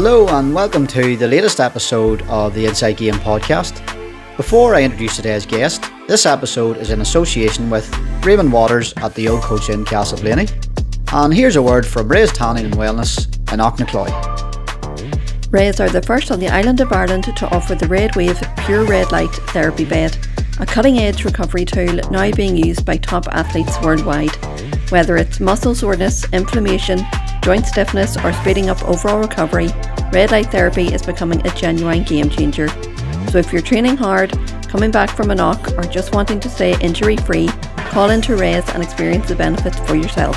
Hello and welcome to the latest episode of the Inside Game podcast. Before I introduce today's guest, this episode is in association with Raymond Waters at the Old Coach Inn Castleblaney. And here's a word from Ray's Tanning and Wellness in Auchnachoy. Rays are the first on the island of Ireland to offer the Red Wave Pure Red Light Therapy Bed, a cutting-edge recovery tool now being used by top athletes worldwide. Whether it's muscle soreness, inflammation, joint stiffness or speeding up overall recovery, red light therapy is becoming a genuine game changer. So if you're training hard, coming back from a knock or just wanting to stay injury free, call into Rays and experience the benefits for yourself.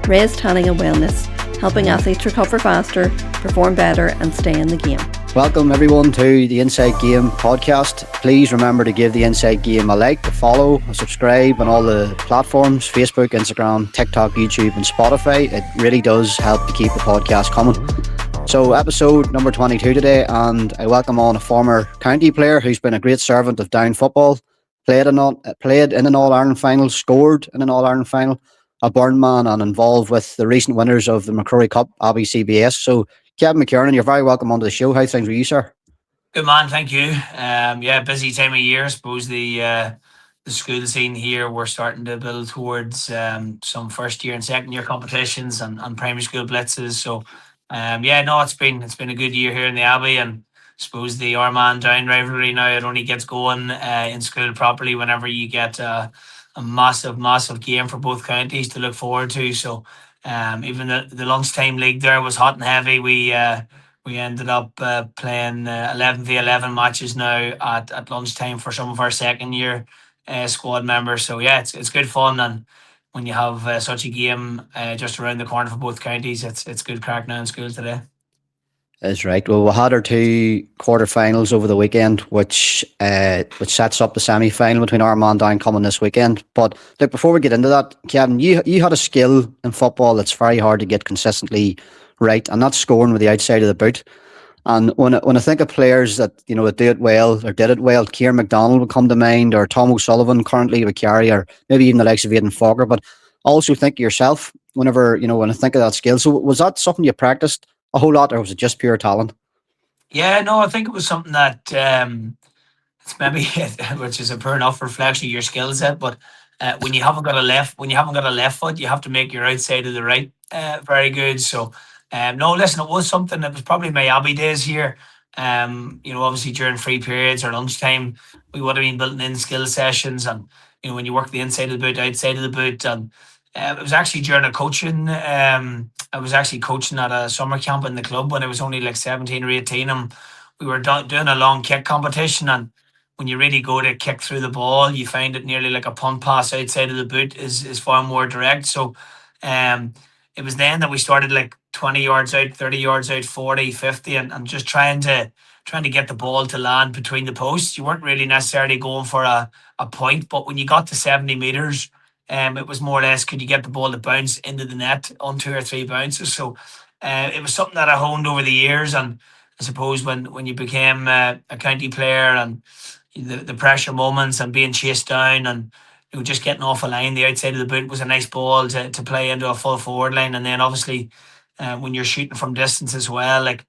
Rays Tanning and Wellness, helping athletes recover faster, perform better and stay in the game. Welcome everyone to the Inside Game podcast. Please remember to give the Inside Game a like, a follow, a subscribe on all the platforms, Facebook, Instagram, TikTok, YouTube and Spotify. It really does help to keep the podcast coming. So episode number 22 today, and I welcome on a former county player who's been a great servant of Down football, played in an All-Ireland final, scored in an All-Ireland final, a Burn man and involved with the recent winners of the McCrory Cup, Abbey CBS. So Kevin McKernan, you're very welcome onto the show. How things with you, sir? Good man, thank you. Busy time of year. I suppose the school scene here, we're starting to build towards some first year and second year competitions and primary school blitzes. So it's been a good year here in the Abbey, and I suppose the Armagh Down rivalry now, it only gets going in school properly whenever you get a massive game for both counties to look forward to. So even the lunchtime league there was hot and heavy. We ended up playing 11v11 matches now at lunchtime for some of our second year squad members. So yeah, it's good fun, and when you have such a game just around the corner for both counties, it's good crack now in school today. That's right. Well, we had our two quarterfinals over the weekend, which sets up the semi-final between Armagh and Down coming this weekend. But look, before we get into that, Kevin, you had a skill in football that's very hard to get consistently right, and that's scoring with the outside of the boot. And when I think of players that that do it well or did it well, Kieran McDonald would come to mind, or Tom O'Sullivan currently with Kerry, or maybe even the likes of Aidan Fogger. But also think of yourself whenever when I think of that skill. So was that something you practiced a whole lot, or was it just pure talent? Yeah, no, I think it was something that it's maybe which is a poor enough reflection of your skill set. But when you haven't got a left foot, you have to make your outside of the right very good. So no, listen, it was something that was probably my Abbey days here. Obviously during free periods or lunchtime, we would have been building in skill sessions, and when you work the inside of the boot, outside of the boot, and it was actually during a coaching. I was actually coaching at a summer camp in the club when I was only like 17 or 18, and we were doing a long kick competition. And when you really go to kick through the ball, you find it nearly like a punt pass outside of the boot is far more direct. So it was then that we started like 20 yards out, 30 yards out, 40, 50, and just trying to get the ball to land between the posts. You weren't really necessarily going for a point, but when you got to 70 metres, it was more or less, could you get the ball to bounce into the net on 2 or 3 bounces? So it was something that I honed over the years. And I suppose when you became a county player, and the pressure moments and being chased down, and just getting off a line, the outside of the boot was a nice ball to play into a full forward line. And then obviously when you're shooting from distance as well, like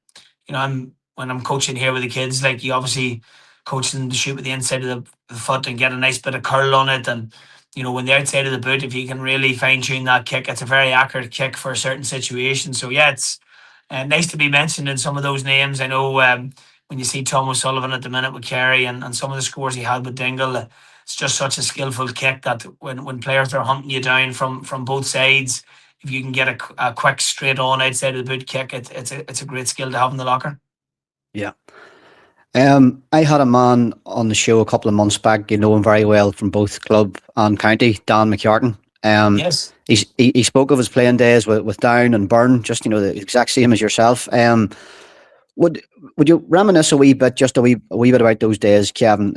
when I'm coaching here with the kids, like you obviously coach them to shoot with the inside of the foot and get a nice bit of curl on it. And when the outside of the boot, if you can really fine tune that kick, it's a very accurate kick for a certain situation. So yeah, it's nice to be mentioned in some of those names. I know when you see Tom O'Sullivan at the minute with Kerry, and some of the scores he had with Dingle, it's just such a skillful kick that when players are hunting you down from both sides, if you can get a quick straight on outside of the boot kick, it's a great skill to have in the locker. Yeah. I had a man on the show a couple of months back, you know him very well from both club and county, Dan McKernan. Yes. He spoke of his playing days with Down and Burn, just the exact same as yourself. Would you reminisce a wee bit about those days, Kevin?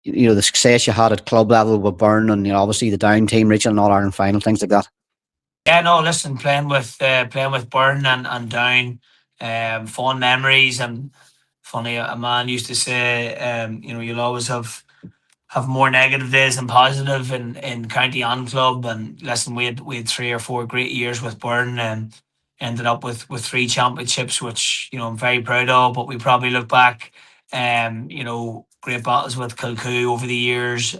The success you had at club level with Burn, and obviously the Down team reaching an All-Ireland final, things like that. Yeah, no, listen, playing with Burn and Down, fond memories. And funny, a man used to say, you'll always have more negative days than positive in county and club. And listen, we had 3 or 4 great years with Burn, and ended up with three championships, which I'm very proud of. But we probably look back, great battles with Kilcoo over the years.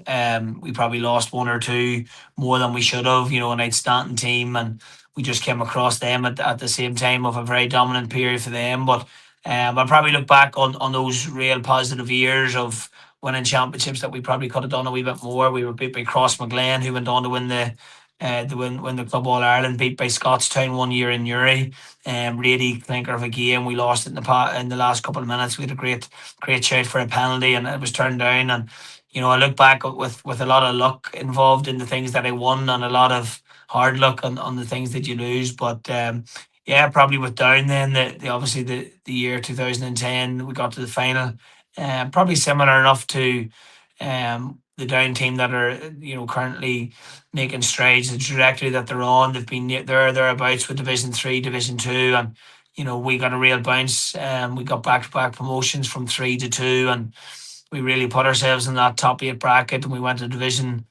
We probably lost one or two more than we should have. An outstanding team, and we just came across them at the same time of a very dominant period for them. But I probably look back on those real positive years of winning championships that we probably could have done a wee bit more. We were beat by Cross McGlen, who went on to win win the Club All Ireland, beat by Scottstown one year in Uri. Really clinker of a game. We lost it in the last couple of minutes. We had a great shout for a penalty, and it was turned down. And I look back with a lot of luck involved in the things that I won, and a lot of hard luck on the things that you lose. But yeah, probably with Down then, obviously the year 2010, we got to the final. Probably similar enough to the Down team that are currently making strides, the trajectory that they're on. They've been thereabouts with Division 3, Division 2, and we got a real bounce. We got back-to-back promotions from 3 to 2, and we really put ourselves in that top 8 bracket, and we went to Division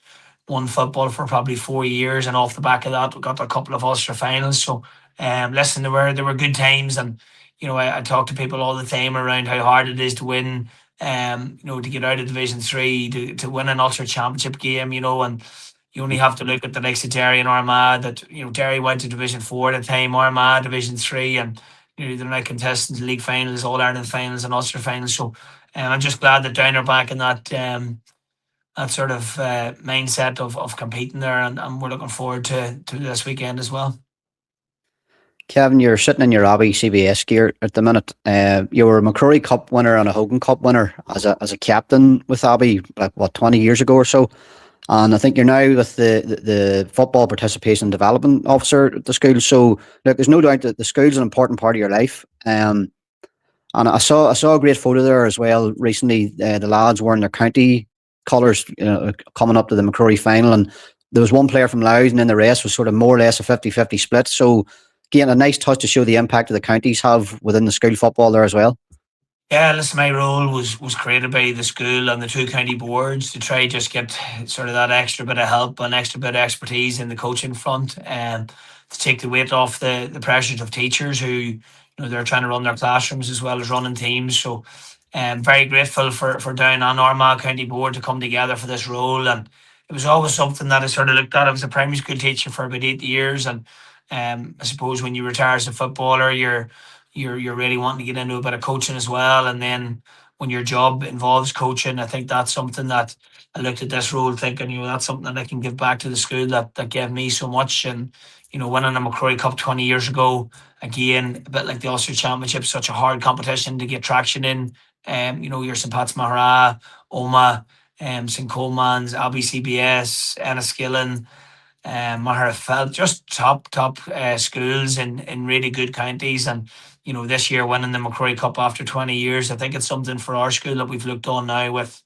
1 football for probably 4 years, and off the back of that we got a couple of Ulster finals. So listen, there were good times, and I talk to people all the time around how hard it is to win, to get out of Division 3, to win an Ulster Championship game, and you only have to look at the likes of Derry and Armagh. That Derry went to Division 4 at the time, Armagh Division 3, and they're now contestants, league finals, All Ireland finals, and Ulster finals. So I'm just glad that Down are back in that sort of mindset of competing there, and we're looking forward to this weekend as well. Kevin, you're sitting in your Abbey CBS gear at the minute. You were a McCrory Cup winner and a Hogan Cup winner as a captain with Abbey, like 20 years ago or so. And I think you're now with the football participation development officer at the school. So look, there's no doubt that the school's an important part of your life. And I saw a great photo there as well recently. The lads wearing their county colours, coming up to the McCrory final, and there was one player from Louth, and then the rest was sort of more or less a 50-50 split. So again, a nice touch to show the impact that the counties have within the school football there as well. Yeah, listen, my role was created by the school and the two county boards to try just get sort of that extra bit of help and extra bit of expertise in the coaching front, and to take the weight off the pressures of teachers who they're trying to run their classrooms as well as running teams. So very grateful for Down and Armagh County Board to come together for this role. And it was always something that I sort of looked at. I was a primary school teacher for about 8 years, and I suppose when you retire as a footballer, you're really wanting to get into a bit of coaching as well. And then when your job involves coaching, I think that's something that I looked at this role thinking, that's something that I can give back to the school that gave me so much. And winning a McCrory Cup 20 years ago, again, a bit like the Ulster Championship, such a hard competition to get traction in. Your St. Pat's Mahara, Oma, St. Coleman's, Abbey CBS, Enniskillen, Mahara Felt, just top schools in really good counties. And this year winning the McCrory Cup after 20 years, I think it's something for our school that we've looked on now with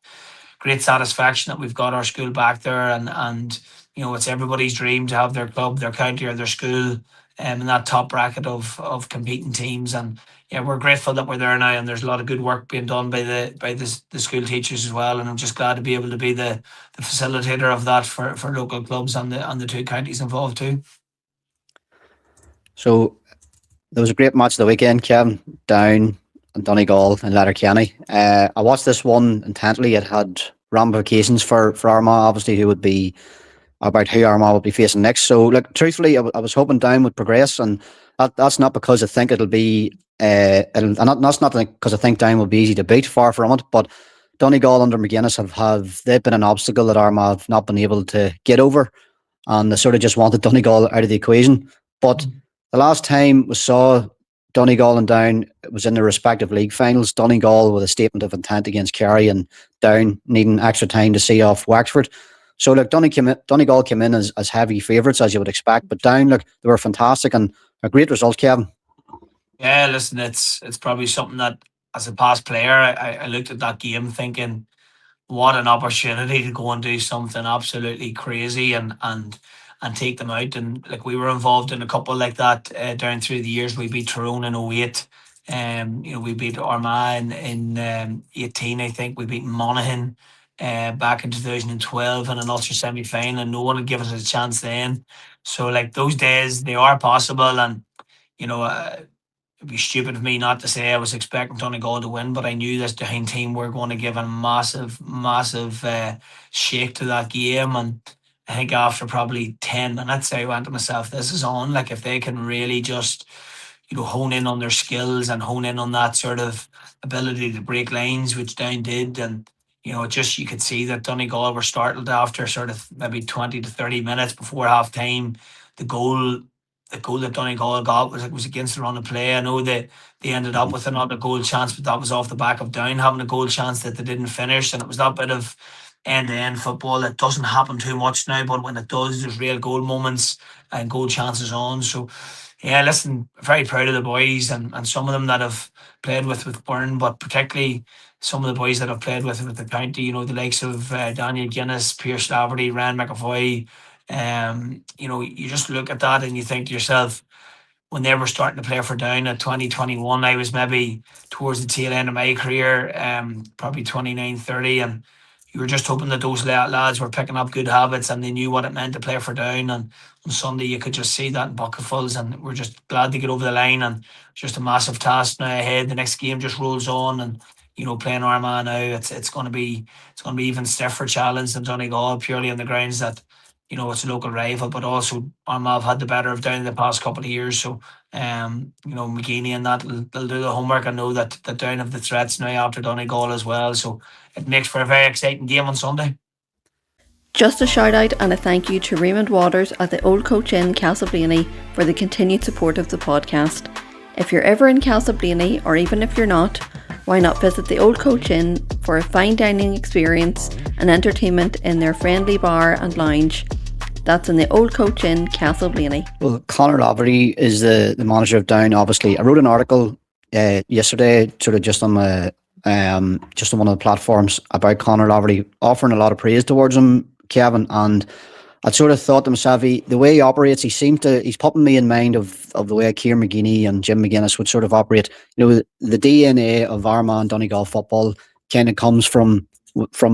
great satisfaction that we've got our school back there, and it's everybody's dream to have their club, their county, or their school in that top bracket of competing teams. And yeah, we're grateful that we're there now, and there's a lot of good work being done by the school teachers as well. And I'm just glad to be able to be the facilitator of that for local clubs and the two counties involved too. So there was a great match the weekend, Kevin, Down and Donegal and Letterkenny. I watched this one intently. It had ramifications for Armagh, obviously, who Armagh would be facing next. So, look, truthfully, I was hoping Down would progress, and that's not because I think it'll be, and that's not because I think Down will be easy to beat. Far from it. But Donegal under McGuinness they've been an obstacle that Armagh have not been able to get over, and they sort of just wanted Donegal out of the equation. But the last time we saw Donegal and Down, it was in their respective league finals. Donegal with a statement of intent against Kerry, and Down needing extra time to see off Wexford. So look, Donegal came in as heavy favourites, as you would expect, but Down, look, they were fantastic and a great result, Kevin. Yeah, listen, it's probably something that as a past player, I looked at that game thinking, what an opportunity to go and do something absolutely crazy and take them out. And like, we were involved in a couple like that down through the years. We beat Tyrone in 08. We beat Armagh in 18, I think. We beat Monaghan back in 2012 in an Ulster semi-final, and no one had given us a chance then. So like, those days, they are possible. And you know, it'd be stupid of me not to say I was expecting Donegal to win, but I knew this Down team were going to give a massive shake to that game. And I think after probably 10 minutes, I went to myself, this is on. Like, if they can really just, hone in on their skills and hone in on that sort of ability to break lines, which Down did. And, just you could see that Donegal were startled after sort of maybe 20 to 30 minutes before half time. The goal the goal that Donegal got was against the run of play. I know they ended up with another goal chance, but that was off the back of Down having a goal chance that they didn't finish, and it was that bit of end-to-end football that doesn't happen too much now, but when it does, there's real goal moments and goal chances on. So, yeah, listen, very proud of the boys and some of them that have played with Byrne, but particularly some of the boys that have played with the county. The likes of Daniel Guinness, Pierce Laverty, Ryan McAvoy. You just look at that and you think to yourself, when they were starting to play for Down at 2021, I was maybe towards the tail end of my career, probably 29, 30, and you were just hoping that those lads were picking up good habits and they knew what it meant to play for Down. And on Sunday, you could just see that in bucketfuls, and we're just glad to get over the line. And just a massive task now ahead. The next game just rolls on, and playing Armagh now, it's going to be even stiffer challenge than Donegal, purely on the grounds that it's a local rival, but also Armagh have had the better of Down in the past couple of years. So, McKernan and that, they'll do the homework and know that Down have the threats now after Donegal as well. So it makes for a very exciting game on Sunday. Just a shout out and a thank you to Raymond Waters at the Old Coach Inn, Castleblaney, for the continued support of the podcast. If you're ever in Castleblaney, or even if you're not, why not visit the Old Coach Inn for a fine dining experience and entertainment in their friendly bar and lounge. That's in the Old Coach Inn, Castleblaney. Well, Conor Laverty is the manager of Down, obviously. I wrote an article yesterday, sort of just on one of the platforms, about Conor Laverty, offering a lot of praise towards him, Kevin, and I sort of thought to myself, the way he operates, he's putting me in mind of the way Kieran McGeeney and Jim McGuinness would sort of operate. The DNA of Armagh and Donegal football kind of comes from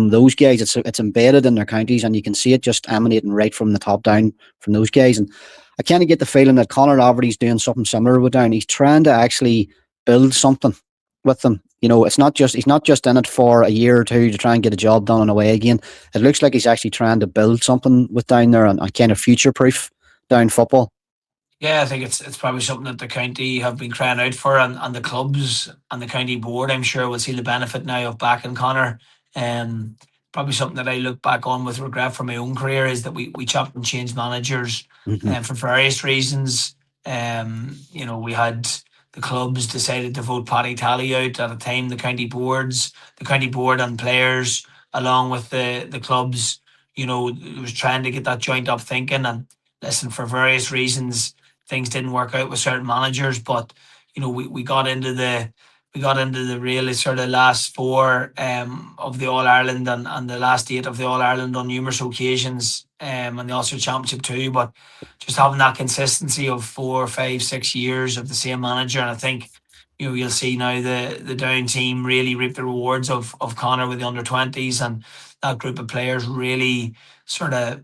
those guys. It's embedded in their counties, and you can see it just emanating right from the top down from those guys. And I kind of get the feeling that Conor Laverty's doing something similar with Down. He's trying to actually build something with them. He's not just in it for a year or two to try and get a job done and away again. It looks like he's actually trying to build something with Down there and kind of future-proof Down football. Yeah, I think it's probably something that the county have been crying out for, and the clubs and the county board, I'm sure, will see the benefit now of backing Conor. Probably something that I look back on with regret from my own career is that we chopped and changed managers for various reasons. We had the clubs decided to vote Paddy Tally out at a time. The county board and players, along with the clubs, was trying to get that joint up thinking. And listen, for various reasons, things didn't work out with certain managers. But we got into the really sort of last four of the All Ireland and the last 8 of the All Ireland on numerous occasions, and the Ulster Championship too. But just having that consistency of 4, 5, 6 years of the same manager, and I think you'll see now the Down team really reap the rewards of Conor with the under-20s, and that group of players really sort of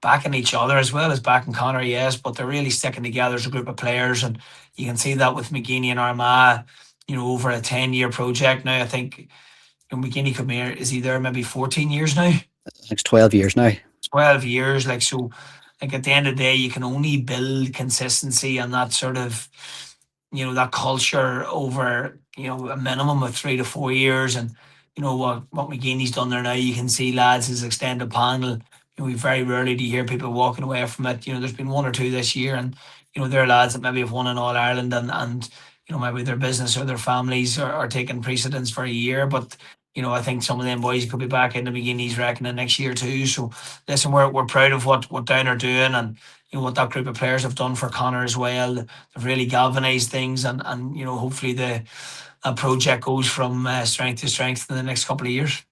backing each other as well as backing Conor, yes, but they're really sticking together as a group of players, and you can see that with McGeeney and Armagh. Over a 10-year project now. I think McGeeney come here, is he there maybe 14 years now? It's 12 years now. 12 years, so at the end of the day, you can only build consistency and that sort of, that culture over, a minimum of 3 to 4 years. And, what McGeeney's done there now, you can see lads, his extended panel, we very rarely do you hear people walking away from it. There's been 1 or 2 this year, and, there are lads that maybe have won in All Ireland and maybe their business or their families are taking precedence for a year. But, I think some of them boys could be back in the McGeeney's reckoning next year too. So, listen, we're proud of what Down are doing, and, what that group of players have done for Conor as well. They've really galvanised things, and hopefully the project goes from strength to strength in the next couple of years.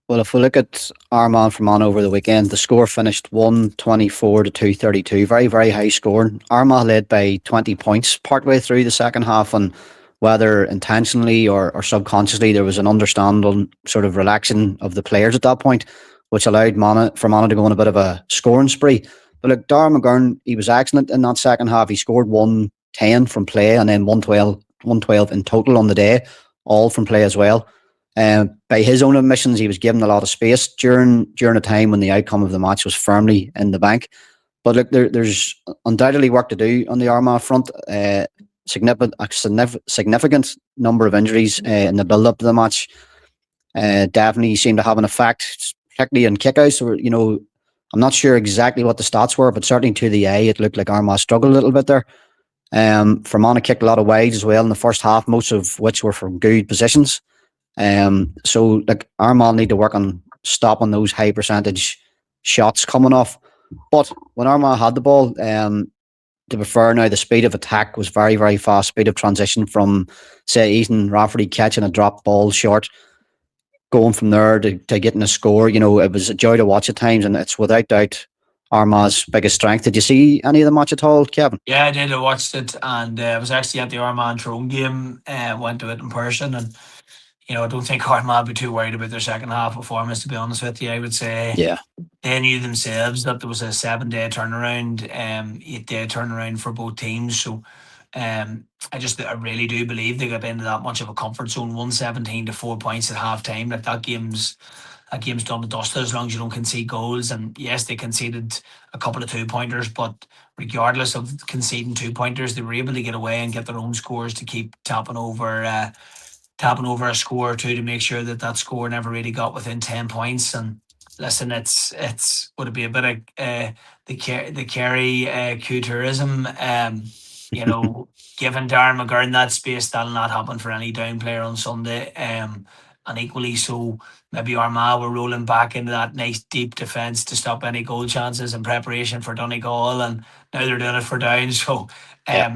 Well, if we look at Armagh and Fermanagh over the weekend, the score finished 124 to 232. Very, very high score. Armagh led by 20 points partway through the second half, and whether intentionally or subconsciously, there was an understandable sort of relaxing of the players at that point, which allowed Fermanagh to go on a bit of a scoring spree. But look, Darren McKernan, he was excellent in that second half. He scored 110 from play and then 112 in total on the day, all from play as well. By his own admissions, he was given a lot of space during a time when the outcome of the match was firmly in the bank. But look, there's undoubtedly work to do on the Armagh front. Significant number of injuries in the build up to the match definitely seemed to have an effect, particularly in kickouts. So, I'm not sure exactly what the stats were, but certainly to the eye, it looked like Armagh struggled a little bit there. Fermanagh kicked a lot of wides as well in the first half, most of which were from good positions. So like Armagh need to work on stopping those high percentage shots coming off. But when Armagh had the ball, to be fair now, the speed of attack was very, very fast. Speed of transition from, say, Ethan Rafferty catching a drop ball short, going from there to getting a score. It was a joy to watch at times, and it's without doubt Armagh's biggest strength. Did you see any of the match at all, Kevin? Yeah, I did. I watched it, and I was actually at the Armagh and Tyrone game. Went to it in person, and I don't think Armagh would be too worried about their second half performance. To be honest with you, I would say Yeah. they knew themselves that there was a 7-day turnaround, 8-day turnaround for both teams. So, I really do believe they got into that much of a comfort zone. 117 to 4 points at half time. Like that game's done and dusted as long as you don't concede goals. And yes, they conceded a couple of 2 pointers, but regardless of conceding 2 pointers, they were able to get away and get their own scores to keep tapping over a score or two to make sure that score never really got within 10 points. And listen, it's would it be a bit of the Kerry tourism, giving Darren McGurn that space, that'll not happen for any down player on Sunday. And equally so, maybe Armagh were rolling back into that nice deep defence to stop any goal chances in preparation for Donegal, and now they're doing it for down. So, Yeah.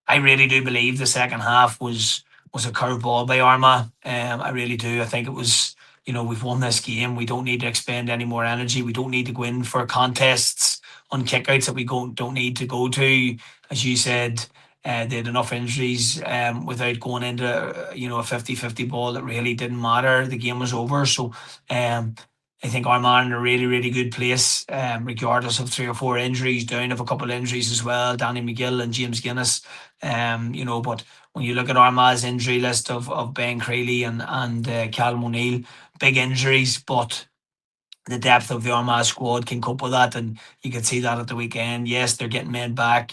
I really do believe the second half was a curveball by Armagh. I really do. I think it was, we've won this game. We don't need to expend any more energy. We don't need to go in for contests on kickouts that we don't need to go to. As you said, they had enough injuries without going into a 50-50 ball that really didn't matter. The game was over. So I think Armagh are in a really, really good place, regardless of 3 or 4 injuries. Down of a couple of injuries as well, Danny McGill and James Guinness. But when you look at Armagh's injury list of Ben Creeley and Callum O'Neill, big injuries, but the depth of the Armagh squad can cope with that, and you can see that at the weekend. Yes, they're getting men back.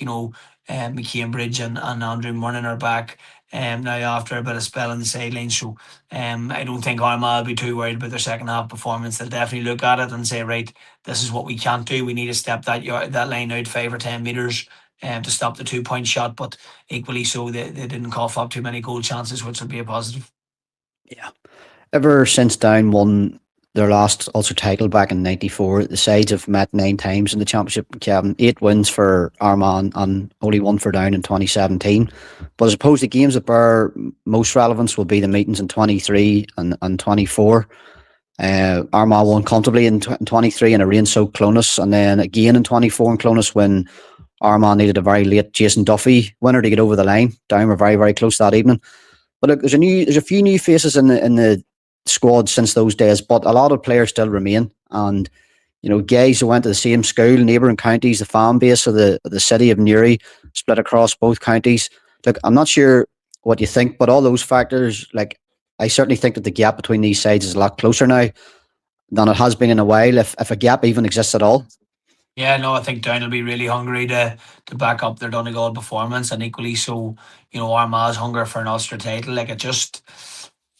McCambridge and Andrew Murnan are back now after a bit of spell on the sidelines. So I don't think Armagh will be too worried about their second half performance. They'll definitely look at it and say, right, this is what we can't do. We need to step that line out 5 or 10 metres to stop the 2-point shot. But equally so, they didn't cough up too many goal chances, which would be a positive. Yeah. Ever since Down won their last Ulster title back in '94, the sides have met 9 times in the championship. Kevin, 8 wins for Armagh and only 1 for Down in 2017. But I suppose the games that bear most relevance will be the meetings in 23 and 24. Armagh won comfortably in 23 in a rain-soaked Clonus, and then again in 24 in Clonus when Armagh needed a very late Jason Duffy winner to get over the line. Down were very, very close that evening. But look, there's a few new faces in the squad since those days, but a lot of players still remain. And guys who went to the same school, neighbouring counties, the fan base of the city of Newry split across both counties. Look, I'm not sure what you think, but all those factors, like I certainly think that the gap between these sides is a lot closer now than it has been in a while, if a gap even exists at all. Yeah, no, I think Down will be really hungry to back up their Donegal performance, and equally so, Armagh's hunger for an Ulster title. Like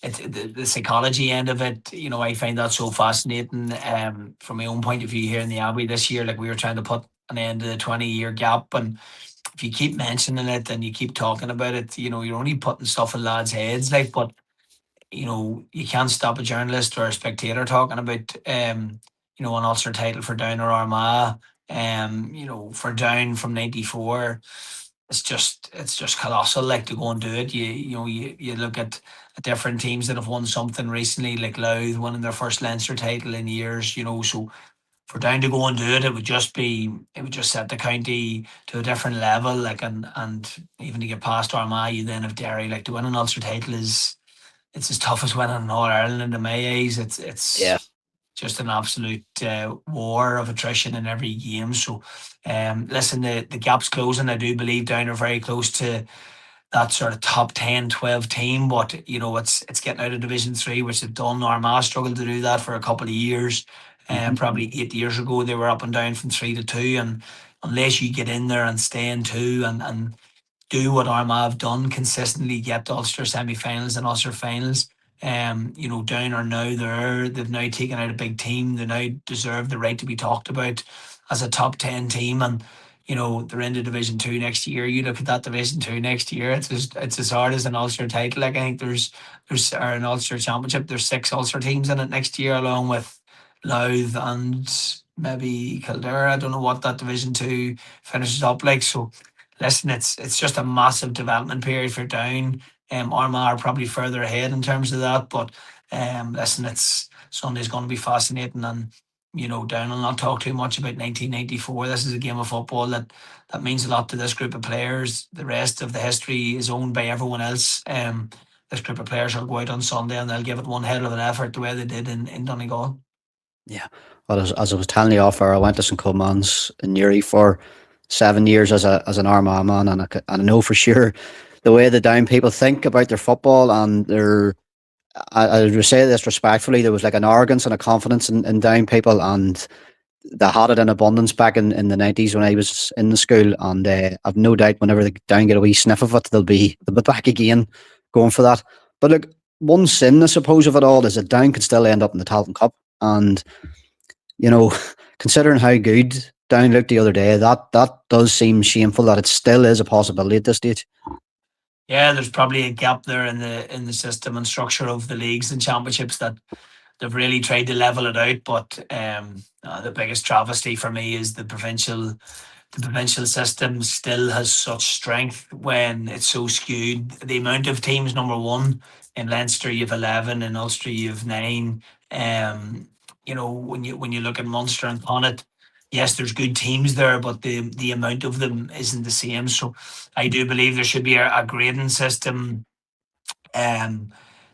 the psychology end of it, I find that so fascinating. From my own point of view here in the Abbey this year, like we were trying to put an end to the 20-year gap, and if you keep mentioning it and you keep talking about it, you're only putting stuff in lads' heads. Like, but you can't stop a journalist or a spectator talking about an Ulster title for Down or Armagh. For Down from '94, it's just colossal. Like to go and do it. You look at different teams that have won something recently, like Louth winning their first Leinster title in years. So for Down to go and do it, it would just set the county to a different level. Like and even to get past Armagh, you then have Derry. Like to win an Ulster title it's as tough as winning an All Ireland in my eyes. It's Yeah. just an absolute war of attrition in every game. So, listen, the gap's closing. I do believe Down are very close to that sort of top 10, 12 team. But, it's getting out of Division 3, which they've done. Armagh struggled to do that for a couple of years. Hmm. Probably 8 years ago, they were up and down from 3 to 2. And unless you get in there and stay in two and do what Armagh have done consistently, get to Ulster semi-finals and Ulster finals. Down are now there. They've now taken out a big team. They now deserve the right to be talked about as a top 10 team. And they're into Division 2 next year. You look at that Division 2 next year, it's as hard as an Ulster title. Like, I think there's or an Ulster championship. There's 6 Ulster teams in it next year, along with Louth and maybe Kildare. I don't know what that Division 2 finishes up like. So listen, it's just a massive development period for Down. Armagh are probably further ahead in terms of that, but listen, it's Sunday's going to be fascinating, and Down will not talk too much about 1994. This is a game of football that means a lot to this group of players. The rest of the history is owned by everyone else. This group of players will go out on Sunday and they'll give it one hell of an effort the way they did in Donegal. Yeah. Well, as I was telling you off air, I went to St Coleman's in Newry for 7 years as an Armagh man, and I know for sure the way the Down people think about their football and their. I would say this respectfully. There was like an arrogance and a confidence in Down people, and they had it in abundance back in the 90s when I was in the school. And I've no doubt whenever the Down get a wee sniff of it, they'll be back again going for that. But look, one sin I suppose of it all is that Down could still end up in the Talton Cup, and you know, considering how good Down looked the other day, that does seem shameful that it still is a possibility at this stage. Yeah, there's probably a gap there in the system and structure of the leagues and championships that they've really tried to level it out. But the biggest travesty for me is the provincial system still has such strength when it's so skewed. The amount of teams, number one, in Leinster you have 11, in Ulster you have 9. When you look at Munster and Connacht, yes, there's good teams there, but the amount of them isn't the same. So I do believe there should be a grading system um,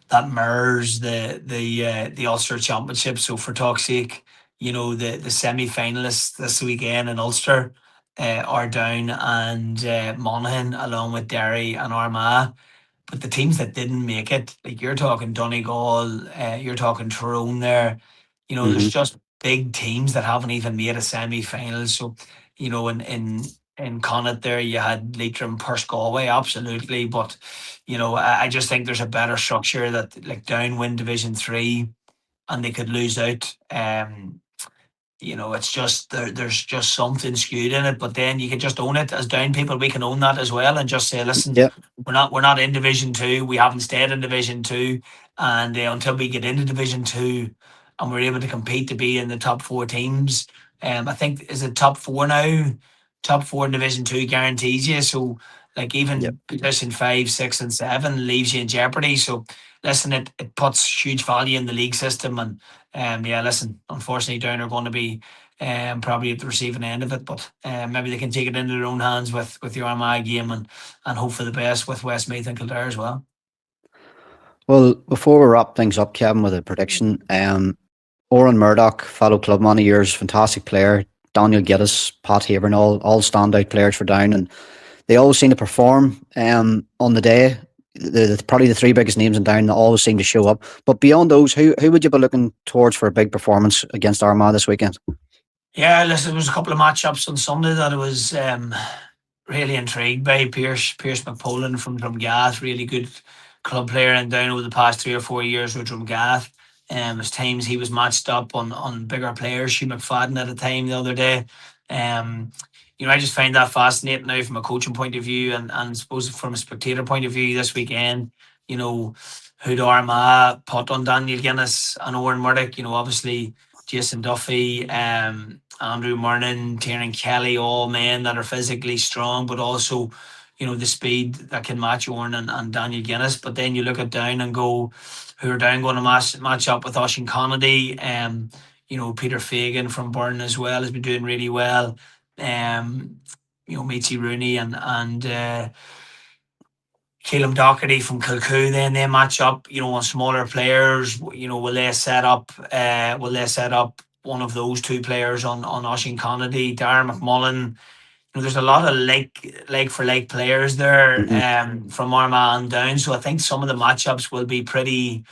that mirrors the Ulster Championship. So for talk's sake, the semi-finalists this weekend in Ulster are Down and Monaghan, along with Derry and Armagh. But the teams that didn't make it, like you're talking Donegal, you're talking Tyrone there, there's Hmm. just big teams that haven't even made a semi-final. So, in Connacht there, you had Leitrim, Perth, Galway, absolutely. But, I just think there's a better structure that, like, Down win Division 3 and they could lose out. It's just there's just something skewed in it. But then you can just own it as Down people. We can own that as well and just say, listen, Yeah. we're not in Division 2. We haven't stayed in Division 2, and until we get into Division 2, and we're able to compete to be in the top 4 teams. I think is it top 4 now. Top 4 in Division 2 guarantees you. So, like, Yep. even position 5, 6, and 7 leaves you in jeopardy. So listen, it puts huge value in the league system. And yeah, listen, unfortunately, Down are going to be probably at the receiving end of it, but maybe they can take it into their own hands with the Armagh game, and hope for the best with Westmeath and Kildare as well. Well, before we wrap things up, Kevin, with a prediction, Oran Murdoch, fellow clubman of yours, fantastic player. Daniel Geddes, Pat Haburn, all standout players for Down, and they always seem to perform on the day. Probably the 3 biggest names in Down that always seem to show up. But beyond those, who would you be looking towards for a big performance against Armagh this weekend? Yeah, listen, there was a couple of matchups on Sunday that I was really intrigued by. Pierce McPoland from Drumgath, really good club player and Down over the past 3 or 4 years with Drumgath. As times he was matched up on bigger players. Hugh McFadden at a time the other day. Um, I just find that fascinating now from a coaching point of view, and I suppose from a spectator point of view this weekend. Who'd Armagh put on Daniel Guinness and Owen Murdoch. Obviously Jason Duffy, Andrew Murnan, Tiernan Kelly, all men that are physically strong, but also, the speed that can match Owen and Daniel Guinness. But then you look at Down and go, who are Down going to match up with Oisin Connolly? Peter Fagan from Burn as well has been doing really well. Michi Rooney and Keelan Doherty from Kilcoo, then they match up, on smaller players. Will they set up? One of those two players on Oisin Kennedy, Darren McMullen? There's a lot of like players there Hmm. from Armagh and down. So I think some of the matchups will be pretty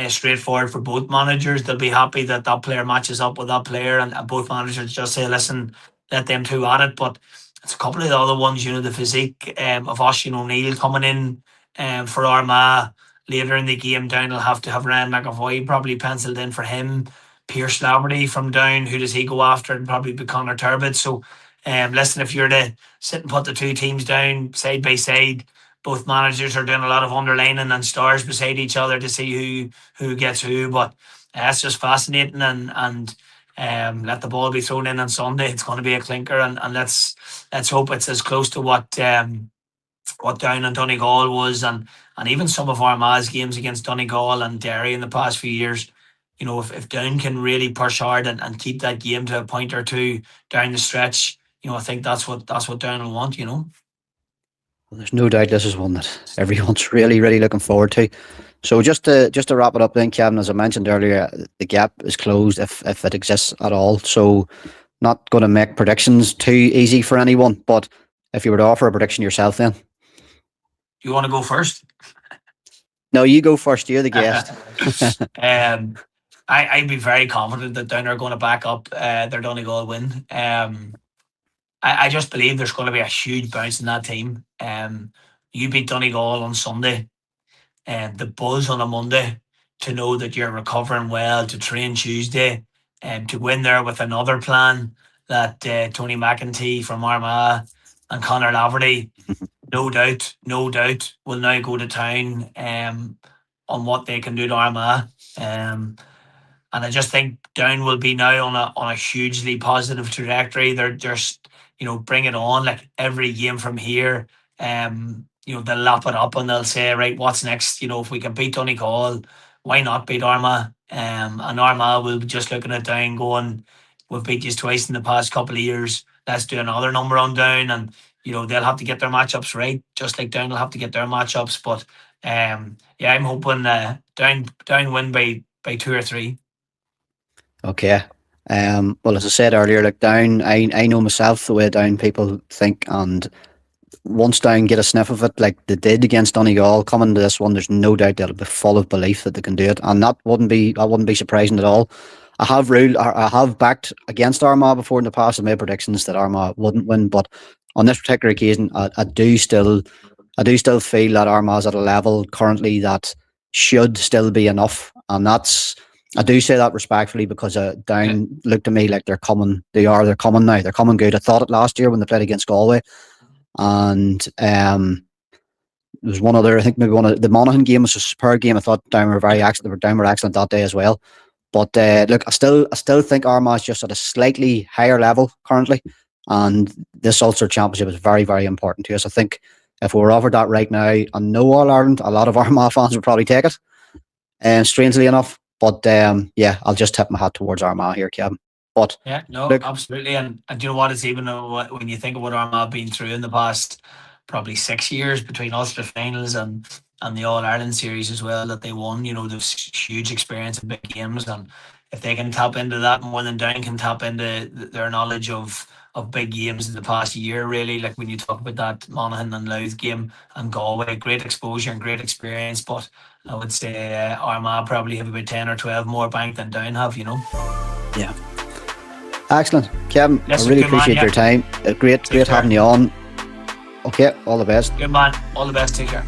straightforward for both managers. They'll be happy that that player matches up with that player, and both managers just say, listen, let them two at it. But it's a couple of the other ones, the physique of Oisin O'Neill coming in for Armagh later in the game down. They'll have to have Ryan McAvoy probably penciled in for him. Pierce Laverty from down, who does he go after? And probably be Connor Turbot. So, listen, if you're to sit and put the two teams down side by side, both managers are doing a lot of underlining and stars beside each other to see who gets who. But it's just fascinating, and let the ball be thrown in on Sunday. It's going to be a clinker, and let's hope it's as close to what Down and Donegal was, and even some of Armagh's games against Donegal and Derry in the past few years. If Down can really push hard and keep that game to a point or two down the stretch, I think that's what Down will want. Well, there's no doubt this is one that everyone's really, really looking forward to. So just to wrap it up then, Kevin, as I mentioned earlier, the gap is closed if it exists at all. So not going to make predictions too easy for anyone, but if you were to offer a prediction yourself then. You want to go first? No, you go first. You're the guest. I'd be very confident that Down are going to back up their Donegal win. I just believe there's going to be a huge bounce in that team. You beat Donegal on Sunday, and the buzz on a Monday to know that you're recovering well, to train Tuesday, and to win there with another plan that Tony McEntee from Armagh and Connor Laverty, no doubt, will now go to town on what they can do to Armagh. And I just think Down will be now on a hugely positive trajectory. They're just, bring it on, like every game from here. They'll lap it up and they'll say, right, what's next? If we can beat Donegal, why not beat Armagh? And Armagh will be just looking at Down going, we've beat you twice in the past couple of years. Let's do another number on Down. And, they'll have to get their matchups right, just like Down will have to get their matchups. But, I'm hoping Down win by 2 or 3. Okay. Well, as I said earlier, like Down, I know myself the way Down people think, and once Down get a sniff of it, like they did against Donegal, coming to this one, there's no doubt they'll be full of belief that they can do it, and that wouldn't be surprising at all. I have backed against Armagh before in the past and made predictions that Armagh wouldn't win, but on this particular occasion, I do still feel that Armagh's at a level currently that should still be enough, and I do say that respectfully because Down look to me like they're coming. They're coming now. They're coming good. I thought it last year when they played against Galway, and there was one other. I think maybe the Monaghan game was a superb game. I thought Down were excellent that day as well. But look, I still think Armagh's just at a slightly higher level currently, and this Ulster Championship is very, very important to us. I think if we were offered that right now, and no All Ireland, a lot of Armagh fans would probably take it. And strangely enough. But I'll just tip my hat towards Armagh here, Kevin. But look, absolutely, and you know what? It's even when you think of what Armagh have been through in the past, probably 6 years between Ulster finals and the All Ireland series as well that they won. There's huge experience in big games, and if they can tap into that, more than Down can tap into their knowledge of big games in the past year, really. Like when you talk about that Monaghan and Louth game and Galway, great exposure and great experience, but I would say Armagh probably have about 10 or 12 more bank than Down have, Yeah. Excellent. Kevin, Listen, I really appreciate your time. Great having you on. Okay, all the best. Good man. All the best. Take care.